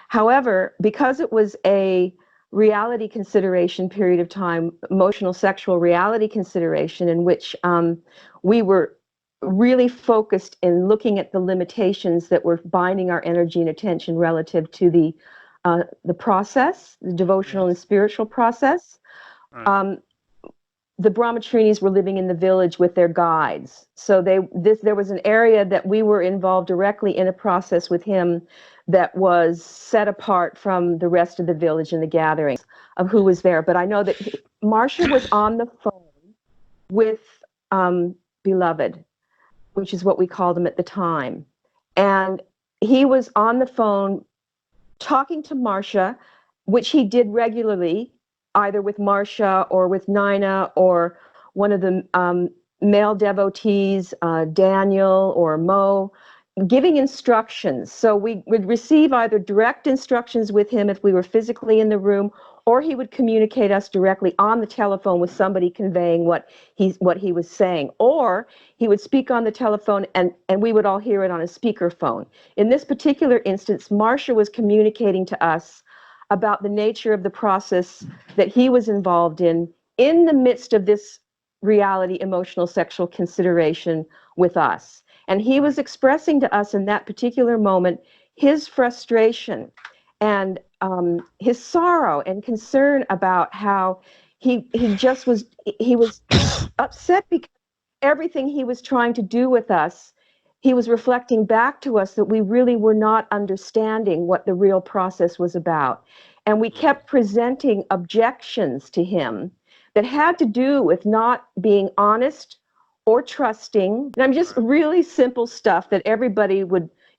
However, because it was a reality consideration period of time, emotional sexual reality consideration, in which we were really focused in looking at the limitations that were binding our energy and attention relative to the process, the devotional and spiritual process. Right. The brahmacharis were living in the village with their guides. So there was an area that we were involved directly in a process with him that was set apart from the rest of the village and the gatherings of who was there. But I know that Marcia was on the phone with Beloved, which is what we called him at the time. And he was on the phone talking to Marcia, which he did regularly, either with Marcia or with Nina or one of the male devotees, Daniel or Mo, giving instructions. So we would receive either direct instructions with him if we were physically in the room, or he would communicate us directly on the telephone with somebody conveying what he was saying, or he would speak on the telephone and we would all hear it on a speakerphone. In this particular instance, Marcia was communicating to us about the nature of the process that he was involved in the midst of this reality, emotional, sexual consideration with us. And he was expressing to us in that particular moment his frustration and his sorrow and concern about how he was upset because everything he was trying to do with us, he was reflecting back to us that we really were not understanding what the real process was about. And we kept presenting objections to him that had to do with not being honest or trusting. And I'm just really simple stuff that it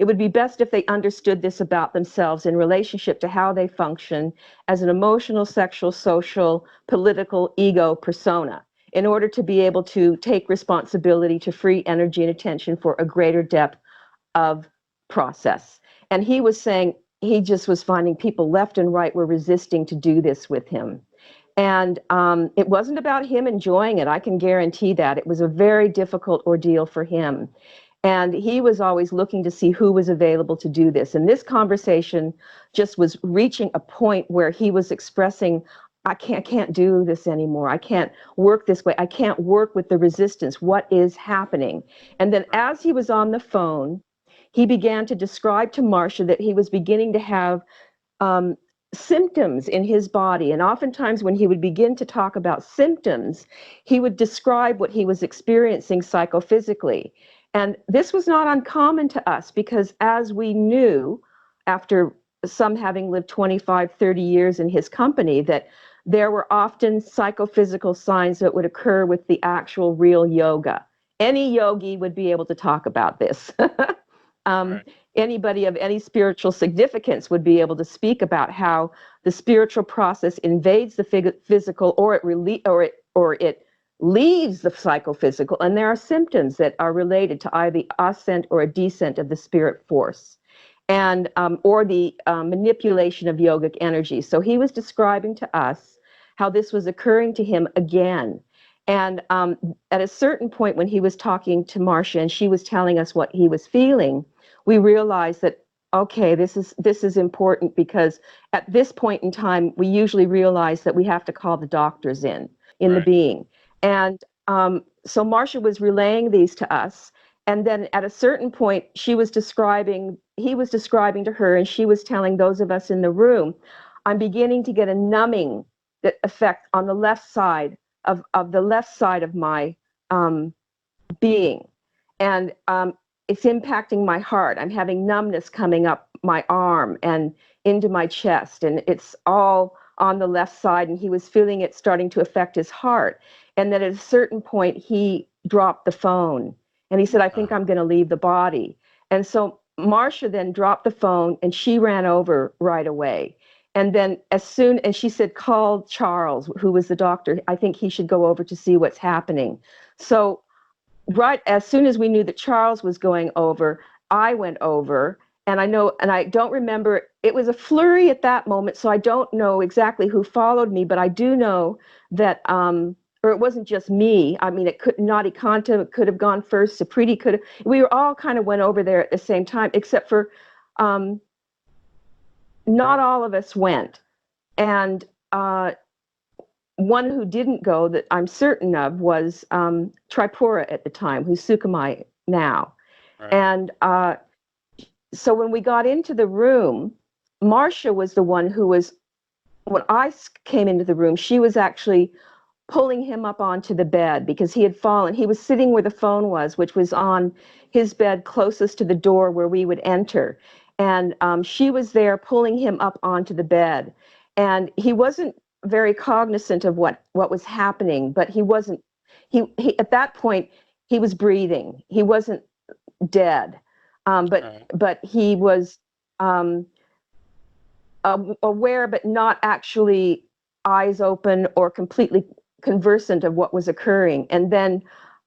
would be best if they understood this about themselves in relationship to how they function as an emotional, sexual, social, political ego persona, in order to be able to take responsibility to free energy and attention for a greater depth of process. And he was saying he just was finding people left and right were resisting to do this with him. And it wasn't about him enjoying it. I can guarantee that. It was a very difficult ordeal for him. And he was always looking to see who was available to do this. And this conversation just was reaching a point where he was expressing, I can't do this anymore. I can't work this way. I can't work with the resistance. What is happening? And then as he was on the phone, he began to describe to Marcia that he was beginning to have symptoms in his body. And oftentimes when he would begin to talk about symptoms, he would describe what he was experiencing psychophysically. And this was not uncommon to us because, as we knew, after some having lived 25, 30 years in his company, that there were often psychophysical signs that would occur with the actual real yoga. Any yogi would be able to talk about this. Anybody of any spiritual significance would be able to speak about how the spiritual process invades the physical, or it leaves the psychophysical, and there are symptoms that are related to either the ascent or a descent of the spirit force, and or the manipulation of yogic energy. So he was describing to us how this was occurring to him again. And at a certain point when he was talking to Marcia and she was telling us what he was feeling, we realized that, okay, this is important, because at this point in time, we usually realize that we have to call the doctors in the being. And so Marcia was relaying these to us. And then at a certain point, he was describing to her, and she was telling those of us in the room, I'm beginning to get a numbing effect on the left side of the left side of my being. And it's impacting my heart. I'm having numbness coming up my arm and into my chest, and it's all on the left side, and he was feeling it starting to affect his heart. And then at a certain point, he dropped the phone, and he said, I think I'm going to leave the body. And so Marcia then dropped the phone, and she ran over right away. And then and she said, call Charles, who was the doctor. I think he should go over to see what's happening. So right as soon as we knew that Charles was going over, I went over. And I don't remember, it was a flurry at that moment, so I don't know exactly who followed me, but I do know that, or it wasn't just me. I mean, Nadi Kanta could have gone first, Sapriti could have, we were all kind of went over there at the same time, except for not all of us went. And one who didn't go that I'm certain of was Tripura at the time, who's Sukhumai now. Right. And so when we got into the room, Marcia was the one who was, when I came into the room, she was actually pulling him up onto the bed because he had fallen. He was sitting where the phone was, which was on his bed closest to the door where we would enter. And she was there pulling him up onto the bed. And he wasn't very cognizant of what was happening, but he wasn't, he at that point, he was breathing. He wasn't dead. Right. But he was aware, but not actually eyes open or completely conversant of what was occurring. And then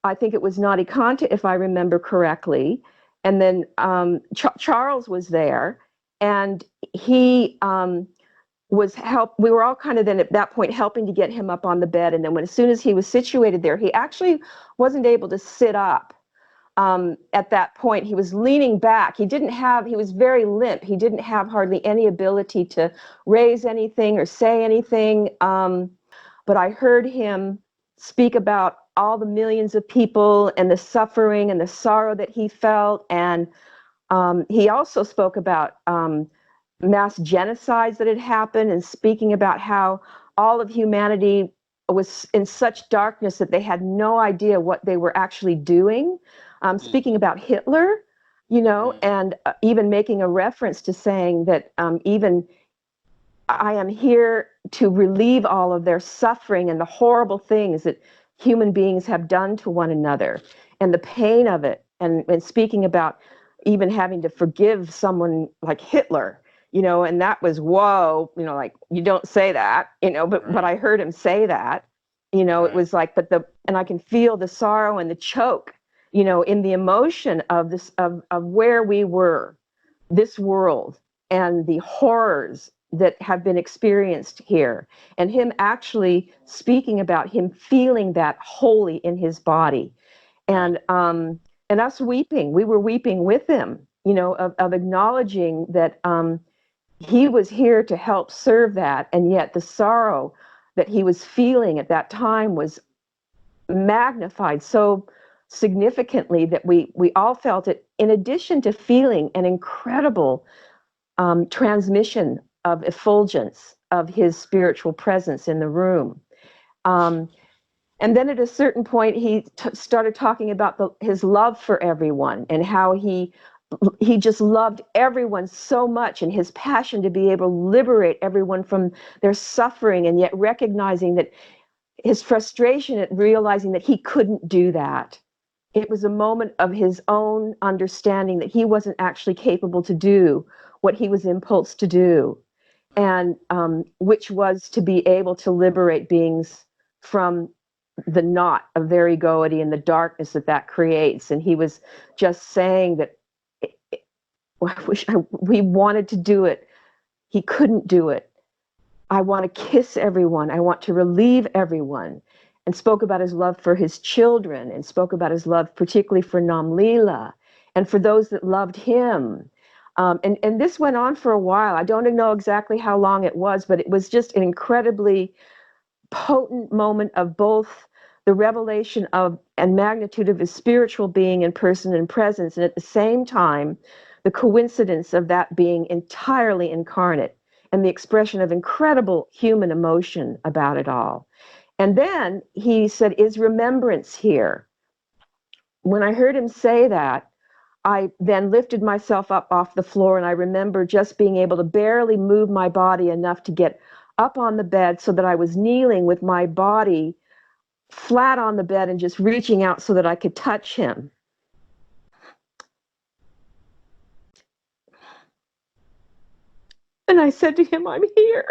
I think it was Nadi Kanta, if I remember correctly. And then Charles was there, and he we were all kind of then at that point helping to get him up on the bed. And then as soon as he was situated there, he actually wasn't able to sit up. At that point, he was leaning back. He was very limp. He didn't have hardly any ability to raise anything or say anything. But I heard him speak about all the millions of people and the suffering and the sorrow that he felt. And he also spoke about mass genocides that had happened, and speaking about how all of humanity was in such darkness that they had no idea what they were actually doing. Speaking about Hitler, and even making a reference to saying that even I am here to relieve all of their suffering and the horrible things that human beings have done to one another and the pain of it. And speaking about even having to forgive someone like Hitler, and that was, whoa, like, you don't say that, but Right. I heard him say that, Right. it was like, and I can feel the sorrow and the choke, in the emotion of this, of where we were, this world, and the horrors that have been experienced here, and him actually speaking about him feeling that wholly in his body, Right. and us weeping. We were weeping with him, of acknowledging that he was here to help serve that, and yet the sorrow that he was feeling at that time was magnified so significantly that we all felt it, in addition to feeling an incredible transmission of effulgence of his spiritual presence in the room. Um, and then at a certain point, he started talking about his love for everyone and how he just loved everyone so much, and his passion to be able to liberate everyone from their suffering, and yet recognizing that his frustration at realizing that he couldn't do that. It was a moment of his own understanding that he wasn't actually capable to do what he was impulsed to do, and which was to be able to liberate beings from the knot of variegoity and the darkness that creates. And he was just saying that we wanted to do it. He couldn't do it. I want to kiss everyone. I want to relieve everyone. And spoke about his love for his children, and spoke about his love particularly for Nam Leela and for those that loved him. And this went on for a while. I don't know exactly how long it was, but it was just an incredibly potent moment of both the revelation of and magnitude of his spiritual being and person and presence, and at the same time, the coincidence of that being entirely incarnate and the expression of incredible human emotion about it all. And then he said, "Is remembrance here?" When I heard him say that, I then lifted myself up off the floor, and I remember just being able to barely move my body enough to get up on the bed so that I was kneeling with my body flat on the bed and just reaching out so that I could touch him. And I said to him, "I'm here."